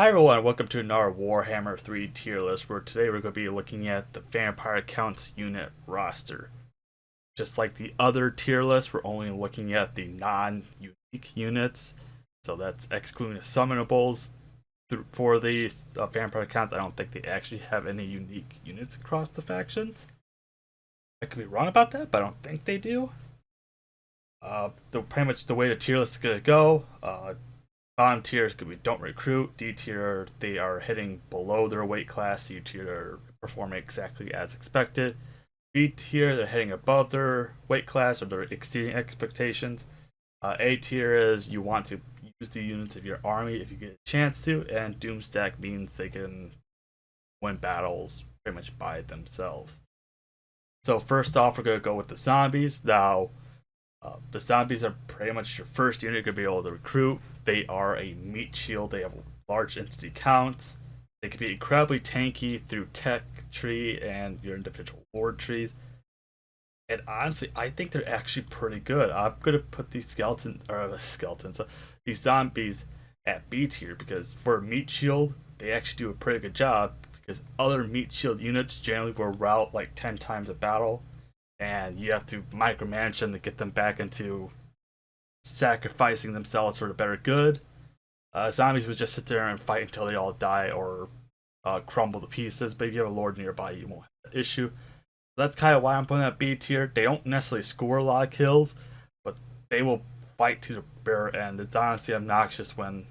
Hi everyone, welcome to another Warhammer 3 tier list where today we're going to be looking at the Vampire Counts unit roster. Just like the other tier list, we're only looking at the non-unique units. So that's excluding summonables for the Vampire Counts. I don't think they actually have any unique units across the factions. I could be wrong about that, but I don't think they do. Pretty much the way the tier list is going to go. Bottom tier is we don't recruit. D tier, they are hitting below their weight class. C tier, are performing exactly as expected. B tier, they're hitting above their weight class or they're exceeding expectations. A tier is you want to use the units of your army if you get a chance to, and Doomstack means they can win battles pretty much by themselves. So first off, we're gonna go with the zombies. Now, the zombies are pretty much your first unit you're going to be able to recruit. They are a meat shield. They have large entity counts. They can be incredibly tanky through tech tree and your individual lord trees. And honestly, I think they're actually pretty good. I'm going to put these these zombies at B tier because for meat shield, they actually do a pretty good job because other meat shield units generally will route like 10 times a battle and you have to micromanage them to get them back into sacrificing themselves for the better good. Zombies would just sit there and fight until they all die or crumble to pieces, but if you have a lord nearby, you won't have that issue. That's kind of why I'm putting that B tier. They don't necessarily score a lot of kills, but they will fight to the bitter end. It's honestly obnoxious when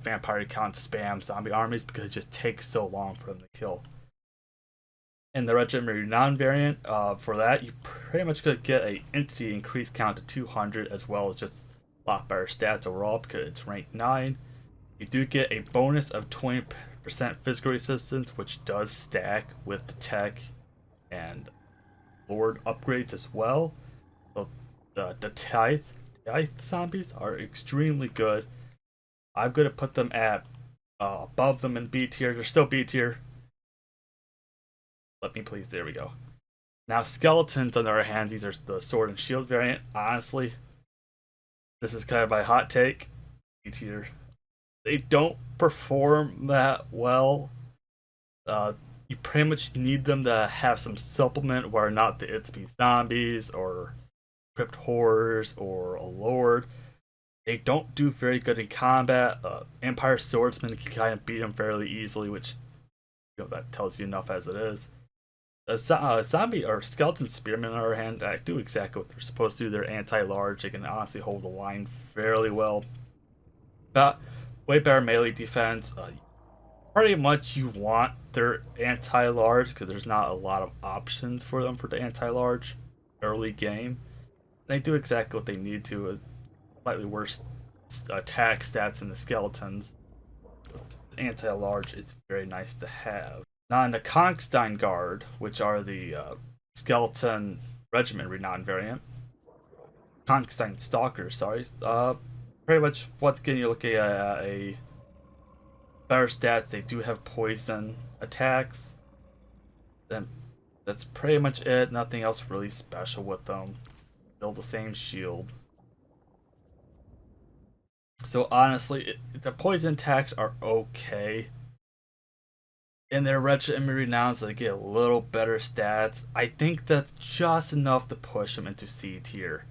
vampire counts spam zombie armies because it just takes so long for them to kill. In the Regiment Renown variant, for that, you pretty much could get a entity increase count to 200 as well as just a lot better stats overall because it's rank 9. You do get a bonus of 20% physical resistance, which does stack with the tech and lord upgrades as well. So the Tithe zombies are extremely good. I'm going to put them at above them in B tier. They're still B tier. Let me please. There we go. Now, skeletons, on the other hand, these are the sword and shield variant. Honestly, this is kind of my hot take. B tier. They don't perform that well. You pretty much need them to have some supplement where not the It's Be Zombies or Crypt Horrors or a Lord. They don't do very good in combat. Empire Swordsman can kind of beat them fairly easily, which that tells you enough as it is. Zombie or skeleton spearmen, on the other hand, do exactly what they're supposed to. They're anti-large. They can honestly hold the line fairly well. But way better melee defense. Pretty much you want their anti-large because there's not a lot of options for them for the anti-large early game. They do exactly what they need to. As slightly worse attack stats in the skeletons. Anti-large is very nice to have. Now in the Konstein Guard, which are the skeleton regiment renown variant, Konstein Stalkers, sorry, pretty much what's getting you looking at a better stats. They do have poison attacks. Then that's pretty much it. Nothing else really special with them. Still the same shield. So honestly, the poison attacks are okay. In their regiment renowns, they get a little better stats. I think that's just enough to push them into C tier.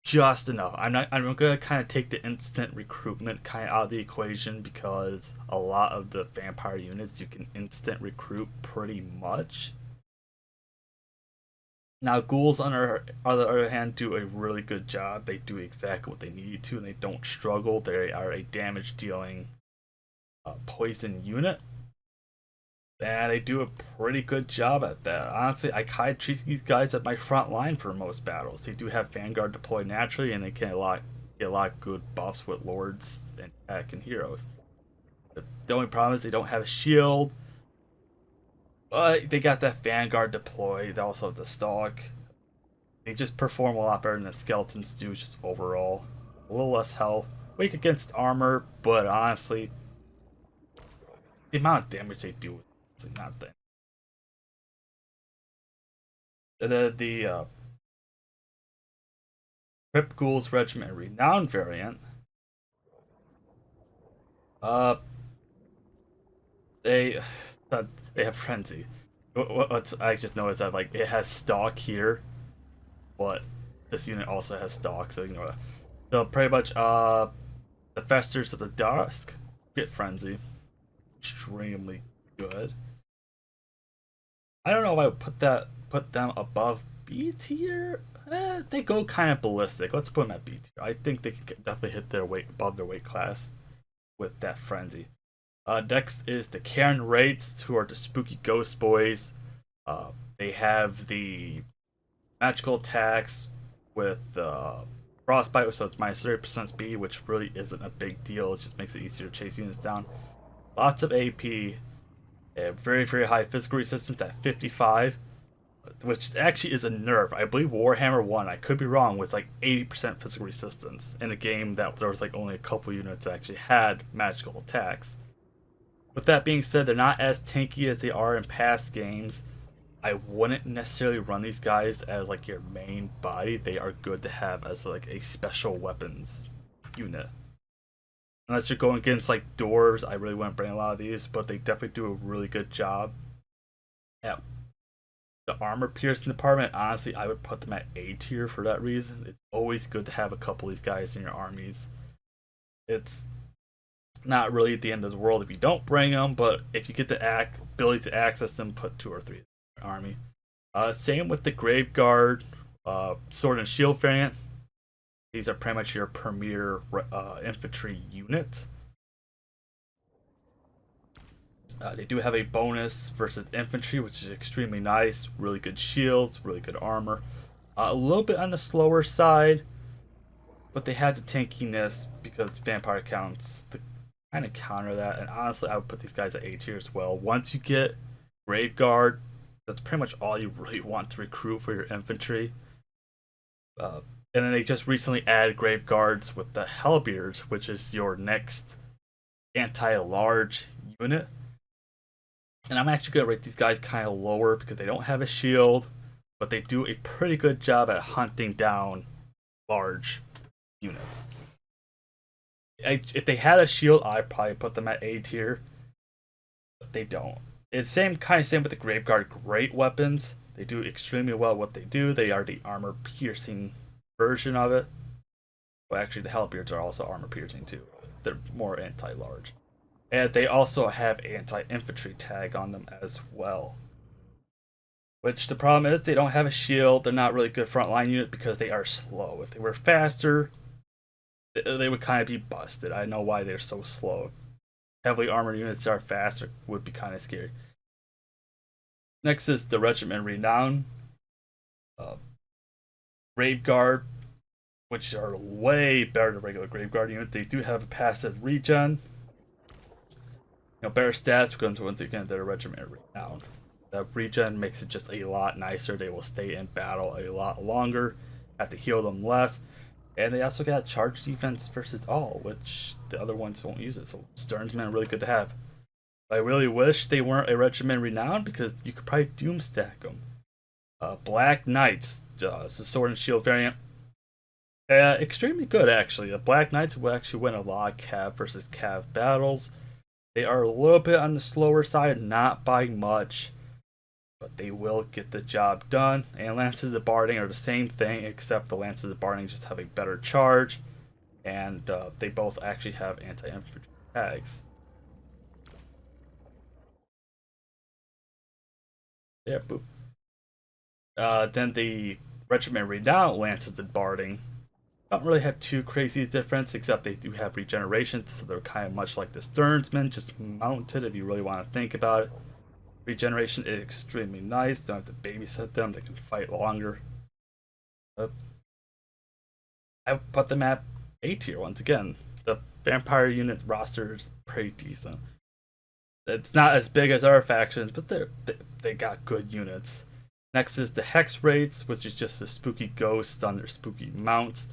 Just enough. I'm gonna kind of take the instant recruitment kind of out of the equation because a lot of the vampire units you can instant recruit pretty much. Now ghouls on the other hand do a really good job. They do exactly what they need to, and they don't struggle. They are a damage dealing poison unit. And they do a pretty good job at that. Honestly, I kind of treat these guys at my front line for most battles. They do have Vanguard deployed naturally, and they can get a lot of good buffs with Lords and Tech and Heroes. The only problem is they don't have a shield, but they got that Vanguard deployed. They also have the Stalk. They just perform a lot better than the Skeletons do, just overall. A little less health. Weak against armor, but honestly, the amount of damage they do is not that. The Crypt Ghouls Regiment Renown variant. Uh, they they have frenzy. What I just noticed that like it has stock here, but this unit also has stock, so you know. So pretty much the Festers of the Dusk get frenzy, extremely good. I don't know if I would put them above B tier. They go kind of ballistic. Let's put them at B tier. I think they can definitely hit their weight above their weight class with that frenzy. Next is the Cairn Wraiths, who are the spooky ghost boys. They have the magical attacks with frostbite, so it's minus 30% speed, which really isn't a big deal. It just makes it easier to chase units down. Lots of AP, very, very high physical resistance at 55, which actually is a nerf. I believe Warhammer 1, I could be wrong, was like 80% physical resistance in a game that there was like only a couple units that actually had magical attacks. With that being said, they're not as tanky as they are in past games. I wouldn't necessarily run these guys as like your main body. They are good to have as like a special weapons unit. Unless you're going against like dwarves, I really wouldn't bring a lot of these, but they definitely do a really good job at the armor piercing department. Honestly, I would put them at A tier for that reason. It's always good to have a couple of these guys in your armies. It's not really at the end of the world if you don't bring them, but if you get the ability to access them, put 2 or 3 in your army. Same with the Graveguard, Sword and Shield variant. These are pretty much your premier infantry unit. They do have a bonus versus infantry, which is extremely nice. Really good shields, really good armor. A little bit on the slower side, but they had the tankiness because vampire counts to kind of counter that. And honestly, I would put these guys at A tier as well. Once you get Graveguard, that's pretty much all you really want to recruit for your infantry. And then they just recently added Graveguards with the Hellbeards, which is your next anti-large unit. And I'm actually going to rate these guys kind of lower because they don't have a shield, but they do a pretty good job at hunting down large units. If they had a shield, I'd probably put them at A tier, but they don't. It's same with the Graveguard great weapons. They do extremely well what they do. They are the armor piercing version of it. Well, actually, the Hellbeards are also armor piercing too. They're more anti-large. And they also have anti-infantry tag on them as well. Which the problem is they don't have a shield. They're not really good frontline unit because they are slow. If they were faster, they would kind of be busted. I know why they're so slow. Heavily armored units that are faster would be kind of scary. Next is the Regiment Renown. Graveguard, which are way better than regular Graveguard units. They do have a passive regen. Better stats because once again they're Regiment Renown. That regen makes it just a lot nicer. They will stay in battle a lot longer. Have to heal them less. And they also got charge defense versus all, which the other ones won't use it. So Sternsmen are really good to have. I really wish they weren't a Regiment Renown because you could probably doomstack them. Black Knights, it's a Sword and Shield variant. Extremely good actually. The Black Knights will actually win a lot of Cav versus Cav battles. They are a little bit on the slower side, not by much, but they will get the job done. And Lances of Barding are the same thing, except the Lances of Barding just have a better charge, and they both actually have anti-infantry tags. Yeah, boop. Then the Regiment Renown Lances of Barding don't really have too crazy difference, except they do have regeneration, so they're kind of much like the Sternsmen, just mounted if you really want to think about it. Regeneration is extremely nice, don't have to babysit them, they can fight longer. I would put them at A tier once again. The vampire unit roster is pretty decent. It's not as big as our factions, but they got good units. Next is the Hex Wraiths, which is just a spooky ghost on their spooky mounts.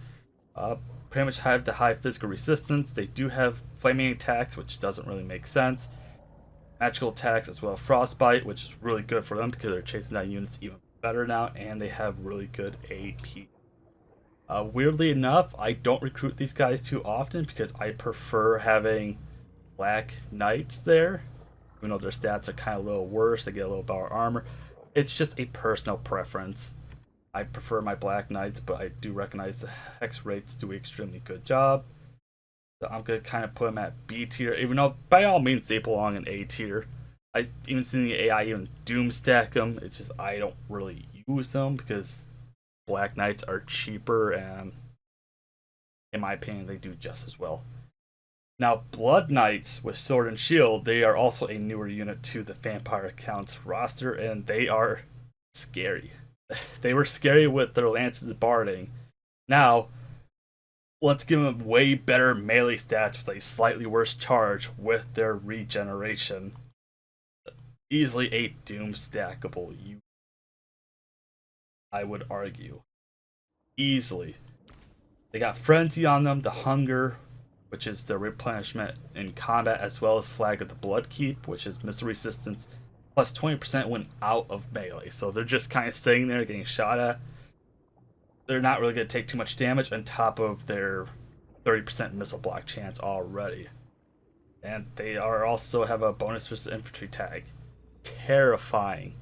Pretty much have the high physical resistance. They do have flaming attacks, which doesn't really make sense. Magical attacks as well as frostbite, which is really good for them because they're chasing down units even better now, and they have really good AP. Weirdly enough, I don't recruit these guys too often because I prefer having Black Knights there. Even though their stats are kind of a little worse, they get a little better armor. It's just a personal preference. I prefer my Black Knights, but I do recognize the Hex rates do an extremely good job. So I'm going to kind of put them at B tier, even though by all means they belong in A tier. I even seen the AI even doom stack them. It's just I don't really use them because Black Knights are cheaper and in my opinion they do just as well. Now Blood Knights with Sword and Shield, they are also a newer unit to the Vampire Accounts roster and they are scary. They were scary with their lances barding. Now let's give them way better melee stats with a slightly worse charge with their regeneration. Easily a doom stackable, I would argue. Easily. They got Frenzy on them, the Hunger, which is the replenishment in combat, as well as Flag of the Bloodkeep, which is missile resistance, plus 20% when out of melee. So they're just kind of sitting there getting shot at. They're not really going to take too much damage on top of their 30% missile block chance already. And they are also have a bonus versus infantry tag. Terrifying.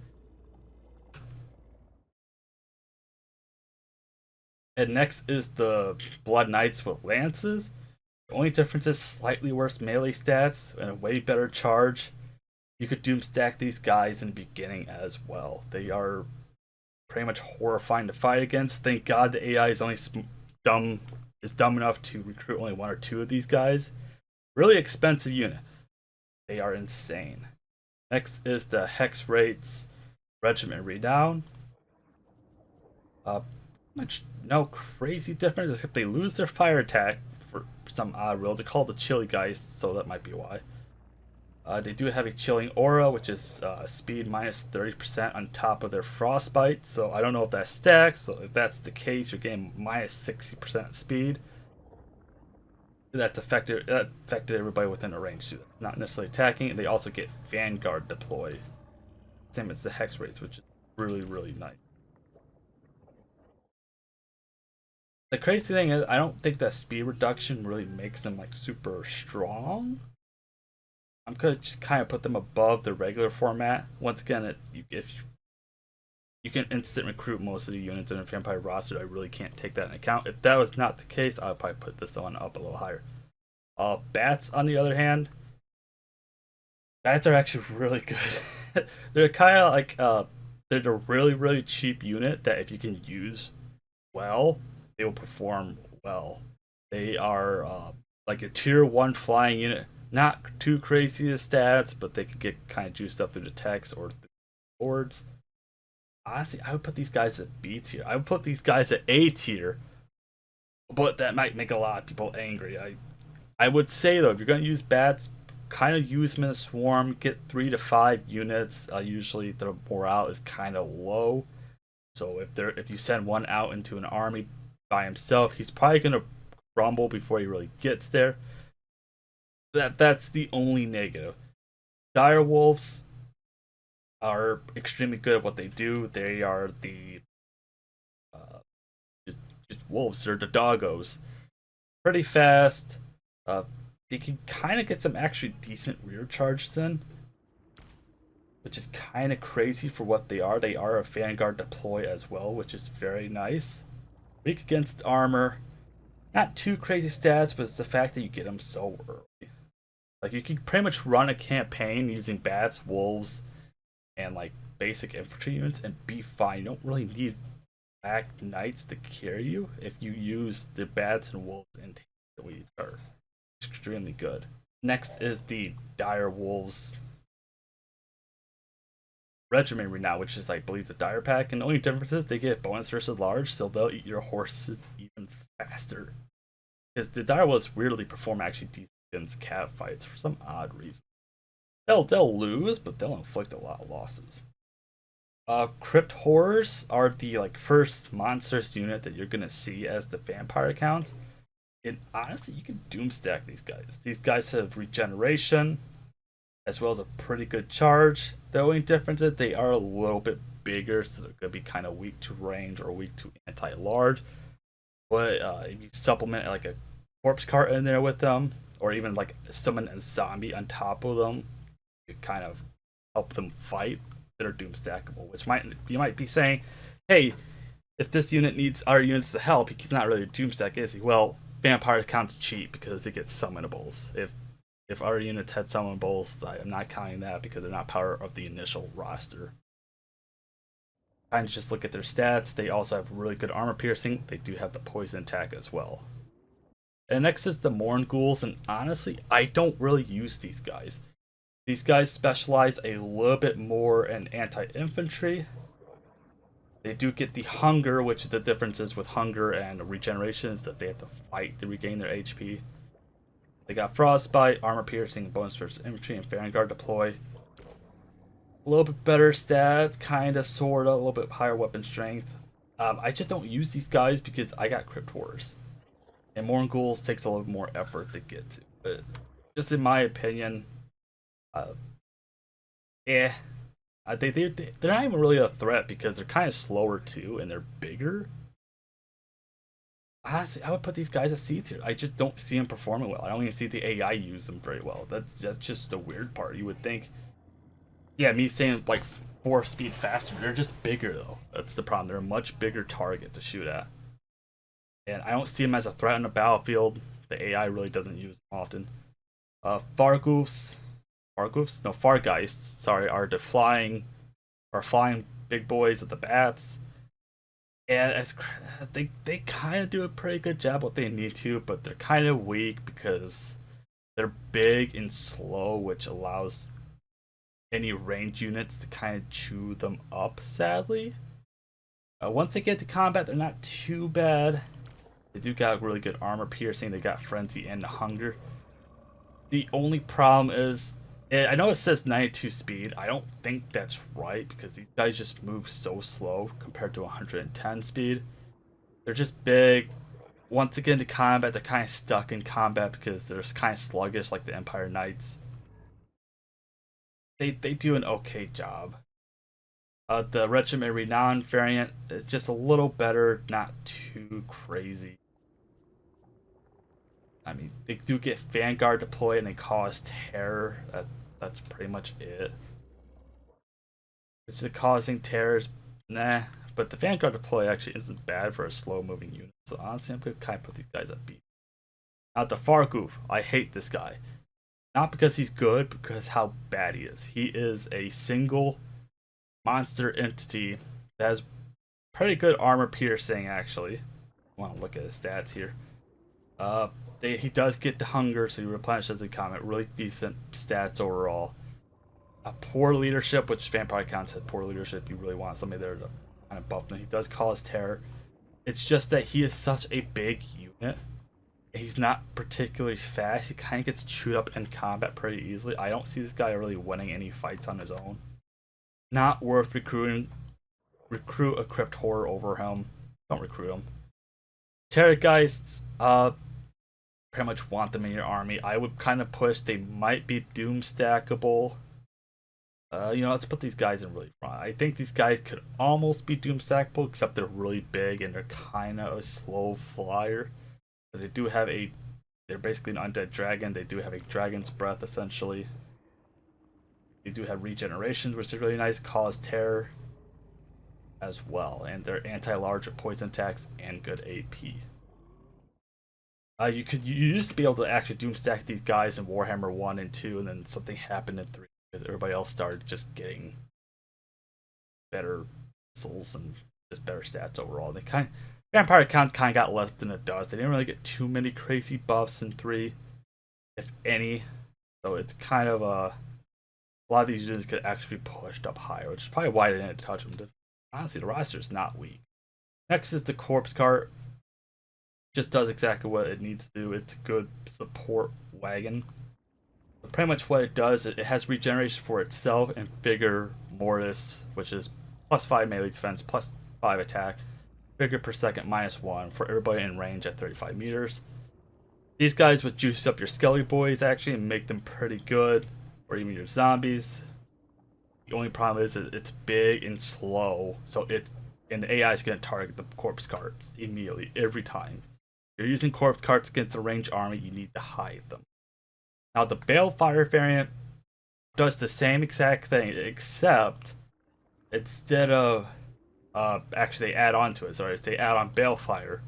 And next is the Blood Knights with lances. The only difference is slightly worse melee stats and a way better charge. You could doom stack these guys in the beginning as well. They are pretty much horrifying to fight against. Thank God the AI is only dumb enough to recruit only one or two of these guys. Really expensive unit. They are insane. Next is the Hex rates Regiment Renown. Much no crazy difference except they lose their fire attack for some odd rule. They're called the Chilly Geist, so that might be why. They do have a Chilling Aura, which is speed minus 30% on top of their Frostbite. So I don't know if that stacks. So if that's the case, you're getting minus 60% speed. That affected everybody within a range, too. Not necessarily attacking. They also get Vanguard deploy. Same as the Hex rates, which is really, really nice. The crazy thing is, I don't think that speed reduction really makes them like super strong. I'm gonna just kind of put them above the regular format. Once again, if you can instant recruit most of the units in a Vampire roster, I really can't take that into account. If that was not the case, I would probably put this one up a little higher. Bats, on the other hand, bats are actually really good. They're kind of like they're a really, really cheap unit that if you can use well, they will perform well. They are like a tier 1 flying unit. Not too crazy as stats, but they could get kind of juiced up through the text or through the boards. Honestly, I would put these guys at B tier. I would put these guys at A tier, but that might make a lot of people angry. I would say though, if you're going to use bats, kind of use them in a swarm. Get 3 to 5 units. Usually their morale is kind of low, so if you send one out into an army by himself, he's probably going to crumble before he really gets there. That's the only negative. Dire Wolves are extremely good at what they do. They are the just wolves. They're the doggos. Pretty fast. They can kind of get some actually decent rear charges in, which is kind of crazy for what they are. They are a Vanguard deploy as well, which is very nice. Weak against armor. Not too crazy stats, but it's the fact that you get them so early. Like, you can pretty much run a campaign using bats, wolves, and like basic infantry units and be fine. You don't really need Black Knights to carry you if you use the bats and wolves and tanks are extremely good. Next is the Dire Wolves Regiment Renown, which is, I believe, the Dire Pack, and the only difference is they get bonus versus large, so they'll eat your horses even faster. Because the Dire Wolves weirdly perform actually decent against cat fights for some odd reason. They'll lose, but they'll inflict a lot of losses. Crypt Horrors are the first monstrous unit that you're gonna see as the vampire accounts. And honestly, you can doom stack these guys. These guys have regeneration, as well as a pretty good charge. The only difference is they are a little bit bigger, so they're gonna be kind of weak to range or weak to anti-large. But if you supplement like a corpse cart in there with them, or even like summon a zombie on top of them to kind of help them fight that are doom stackable. Which you might be saying, hey, if this unit needs our units to help, he's not really a doom stack, is he? Well, vampire counts cheat because they get summonables. If our units had summonables, I'm not counting that because they're not part of the initial roster. Kind of just look at their stats. They also have really good armor piercing. They do have the poison attack as well. And next is the Morn Ghouls, and honestly, I don't really use these guys. These guys specialize a little bit more in anti-infantry. They do get the hunger, which is the differences with hunger and regeneration is that they have to fight to regain their HP. They got frostbite, armor piercing, bonus versus infantry, and vanguard deploy. A little bit better stats, kinda, sorta, a little bit higher weapon strength. I just don't use these guys because I got Crypt Horrors. And Morn Ghouls takes a little more effort to get to. But just in my opinion, they're not even really a threat because they're kind of slower too and they're bigger. Honestly, I would put these guys at C tier. I just don't see them performing well. I don't even see the AI use them very well. That's just the weird part. You would think, yeah, me saying like 4 speed faster, they're just bigger though. That's the problem. They're a much bigger target to shoot at. And I don't see them as a threat on the battlefield. The AI really doesn't use them often. Fargeists, sorry, are the flying big boys at the bats. And they kind of do a pretty good job what they need to, but they're kind of weak because they're big and slow, which allows any range units to kind of chew them up, sadly. Once they get to combat, they're not too bad. They do got really good armor piercing. They got frenzy and the hunger. The only problem is, I know it says 92 speed. I don't think that's right because these guys just move so slow compared to 110 speed. They're just big. Once they get into combat, they're kind of stuck in combat because they're kind of sluggish like the Empire Knights. They do an okay job. The Regiment Renown variant is just a little better, not too crazy. I mean, they do get Vanguard deploy and they cause terror. That's pretty much it. Which the causing terrors, nah. But the Vanguard deploy actually isn't bad for a slow moving unit. So honestly, I'm gonna kind of put these guys at B. Now the Fargoof, I hate this guy. Not because he's good, because how bad he is. He is a single monster entity that has pretty good armor piercing actually. I want to look at his stats here. He does get the hunger, so he replenishes the comment. Really decent stats overall. Poor leadership, which Vampire counts had poor leadership. You really want somebody there to kind of buff him. He does cause terror. It's just that he is such a big unit. He's not particularly fast. He kind of gets chewed up in combat pretty easily. I don't see this guy really winning any fights on his own. Not worth recruiting. Recruit a Crypt Horror over him. Don't recruit him. Terrorgeists, pretty much want them in your army. I would kind of push. They might be doom stackable. Let's put these guys in really front. I think these guys could almost be doom stackable, except they're really big and they're kind of a slow flyer. They do have they're basically an undead dragon. They do have a dragon's breath essentially. They do have regeneration, which is really nice. Cause terror as well, and they're anti-large or poison attacks and good AP. You used to be able to actually doom stack these guys in Warhammer 1 and 2, and then something happened in 3 because everybody else started just getting better missiles and just better stats overall. They Vampire count kind of got left in the dust. They didn't really get too many crazy buffs in 3, if any. So it's kind of a lot of these units could actually be pushed up higher, which is probably why they didn't touch them. Honestly, the roster is not weak. Next is the Corpse Cart. Just does exactly what it needs to do. It's a good support wagon. But pretty much what it does, it has regeneration for itself and Vigor Mortis, which is +5 melee defense, +5 attack. Vigor per second -1 for everybody in range at 35 meters. These guys would juice up your Skelly Boys actually and make them pretty good, or even your zombies. The only problem is it's big and slow, so and the AI is going to target the Corpse Carts immediately every time. If you're using Corpse Carts against a range army, you need to hide them. Now the Balefire variant does the same exact thing, except instead of actually they add on to it. Sorry, they add on Balefire,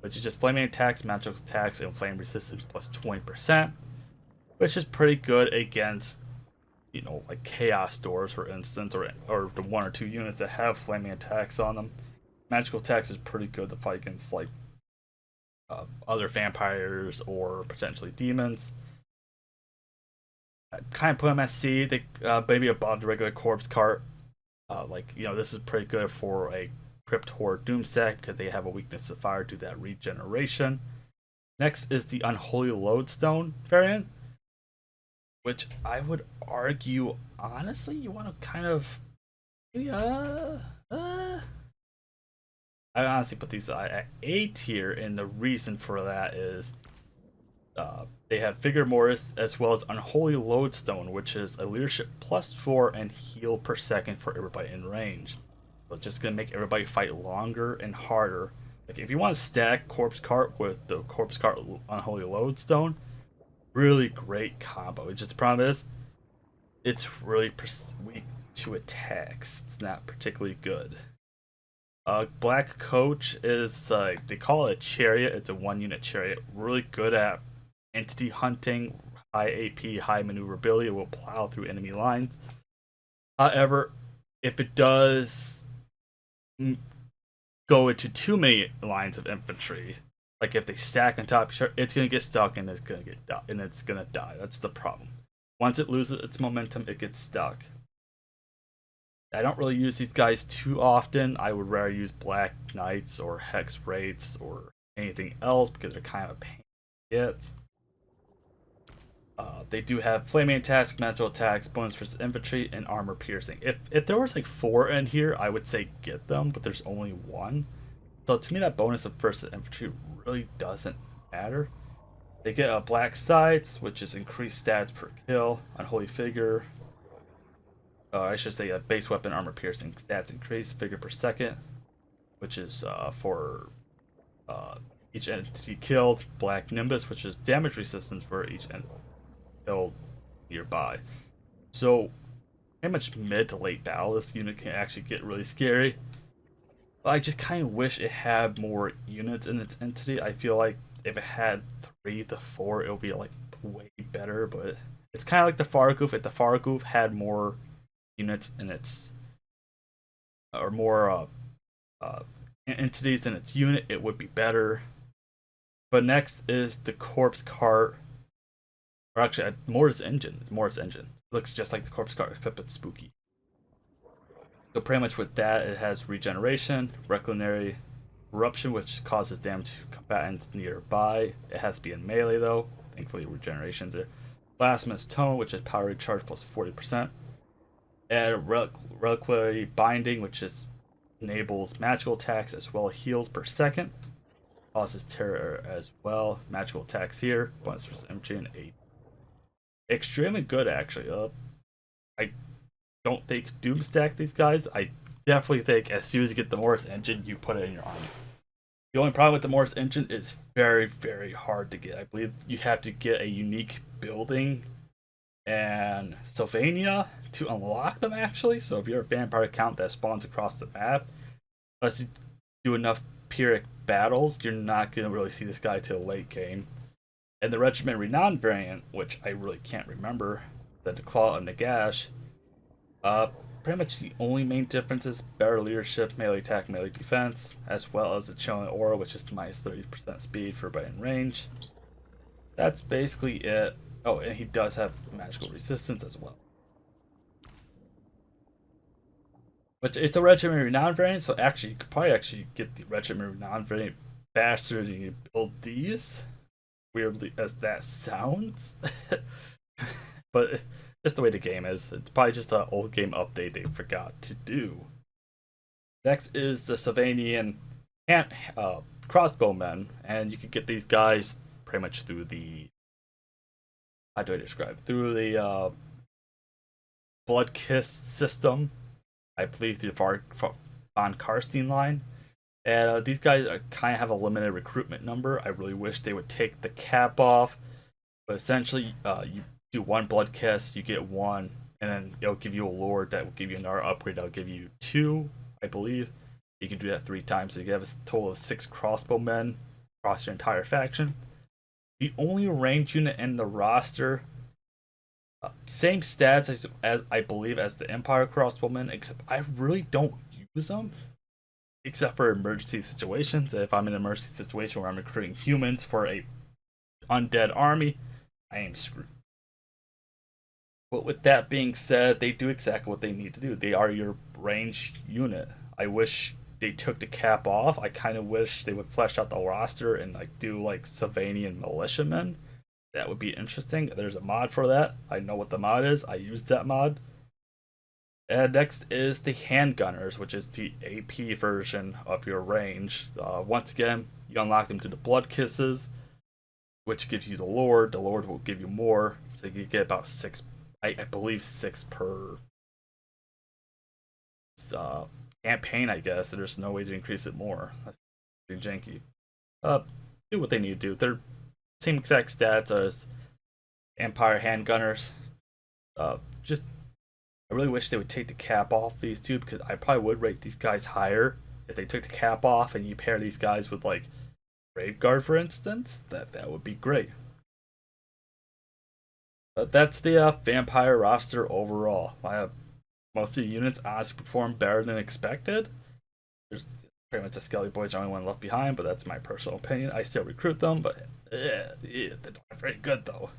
which is just flaming attacks, magical attacks, and flame resistance plus 20%, which is pretty good against, you know, like chaos doors, for instance, or the 1 or 2 units that have flaming attacks on them. Magical attacks is pretty good to fight against like other vampires or potentially demons. I kind of put them at C. They maybe above the regular corpse cart. Like, you know, this is pretty good for a Crypt Horde Doomsack because they have a weakness to fire to that regeneration. Next is the Unholy Lodestone variant, which I would argue, honestly, you want to kind of maybe I honestly put these at A tier, and the reason for that is they have Vigor Mortis as well as Unholy Lodestone, which is a leadership +4 and heal per second for everybody in range. So it's just gonna make everybody fight longer and harder. Like if you want to stack Corpse Cart with the Corpse Cart Unholy Lodestone, really great combo. It's just the problem is it's really weak to attacks. It's not particularly good. Black Coach is they call it a chariot. It's a 1-unit chariot. Really good at entity hunting, high AP, high maneuverability. It will plow through enemy lines. However, if it does go into too many lines of infantry, like if they stack on top, it's gonna get stuck and it's gonna die. That's the problem. Once it loses its momentum, it gets stuck. I don't really use these guys too often. I would rather use Black Knights or Hex Wraiths or anything else because they're kind of a pain to get. They do have flaming attacks, magical attacks, bonus versus infantry, and armor piercing. If there was like 4 in here, I would say get them, but there's only 1. So to me, that bonus of versus infantry really doesn't matter. They get black sights, which is increased stats per kill. Unholy Figure. I should say base weapon armor piercing stats increase, figure per second, which is for each entity killed. Black Nimbus, which is damage resistance for each entity killed nearby. So pretty much mid to late battle, this unit can actually get really scary. But I just kind of wish it had more units in its entity. I feel like if it had 3 to 4, it would be like way better. But it's kind of like the Fargoof. If the Fargoof had more units in its or more entities in its unit, it would be better. But next is the Corpse Cart, or actually Mortis Engine. It's Mortis Engine. It looks just like the Corpse Cart except it's spooky. So pretty much with that, it has regeneration, reclinary eruption, which causes damage to combatants nearby. It has to be in melee though. Thankfully regeneration's there. Blasphemous Tone, which is power recharge plus 40%. And reliquary binding, which just enables magical attacks as well as heals per second. Causes terror as well. Magical attacks here. Bonus versus infantry and 8. Extremely good actually. I don't think Doomstack these guys. I definitely think as soon as you get the Mortis engine, you put it in your army. The only problem with the Mortis engine is very, very hard to get. I believe you have to get a unique building and Sylvania to unlock them actually. So if you're a vampire account that spawns across the map, unless you do enough Pyrrhic battles, you're not going to really see this guy till late game. And the Regiment Renown variant, which I really can't remember, the Claw of Nagash, pretty much the only main difference is better leadership, melee attack, melee defense, as well as the Chilling Aura, which is minus 30% speed for everybody in range. That's basically it. Oh, and he does have magical resistance as well. But it's the Regiment Renown variant, so actually you could probably actually get the Regiment Renown variant faster than you build these. Weirdly as that sounds. But just the way the game is. It's probably just an old game update they forgot to do. Next is the Sylvanian crossbowmen, and you can get these guys pretty much through the, how do I describe? Through the Blood Kiss system. I believe through the Von Karstein line. And these guys kind of have a limited recruitment number. I really wish they would take the cap off. But essentially, you do one blood kiss, you get one, and then it'll give you a lord that will give you another upgrade. That'll give you two, I believe. You can do that 3 times, so you have a total of 6 crossbowmen across your entire faction. The only ranged unit in the roster, same stats as I believe as the Empire crossbowmen, except I really don't use them except for emergency situations. If I'm in an emergency situation where I'm recruiting humans for a undead army, I am screwed. But with that being said, they do exactly what they need to do. They are your ranged unit. I wish they took the cap off. I kind of wish they would flesh out the roster and like do like Savanian militiamen. That would be interesting. There's a mod for that. I know what the mod is. I used that mod. And next is the handgunners, which is the AP version of your range. Once again, you unlock them to the blood kisses, which gives you the lord. The lord will give you more, so you get about 6. I believe 6 per campaign. I guess there's no way to increase it more. That's janky. Do what they need to do. They're same exact stats as Empire handgunners. Just I really wish they would take the cap off these two, because I probably would rate these guys higher if they took the cap off and you pair these guys with like Graveguard, for instance. That would be great. But that's the vampire roster overall. Most of the units honestly perform better than expected. There's pretty much the Skelly Boys are the only one left behind, but that's my personal opinion. I still recruit them, but they're not very good though.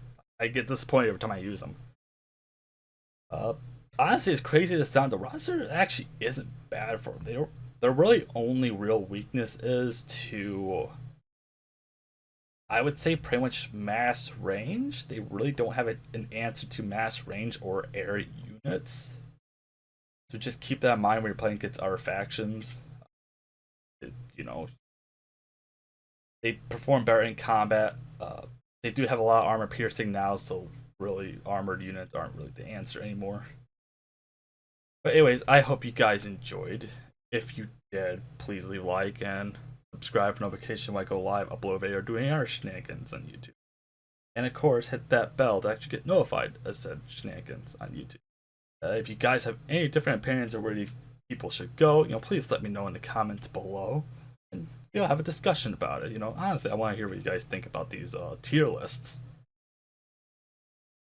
I get disappointed every time I use them. Honestly, as crazy as it sounds, the roster actually isn't bad for them. Their really only real weakness is to, I would say, pretty much mass range. They really don't have an answer to mass range or air units. So just keep that in mind when you're playing against other factions. They perform better in combat. They do have a lot of armor piercing now, so really armored units aren't really the answer anymore. But anyways, I hope you guys enjoyed. If you did, please leave a like and subscribe for notification when I go live, upload a video, or do any other shenanigans on YouTube. And of course, hit that bell to actually get notified as said shenanigans on YouTube. If you guys have any different opinions of where these people should go, please let me know in the comments below, and have a discussion about it. Honestly, I want to hear what you guys think about these tier lists.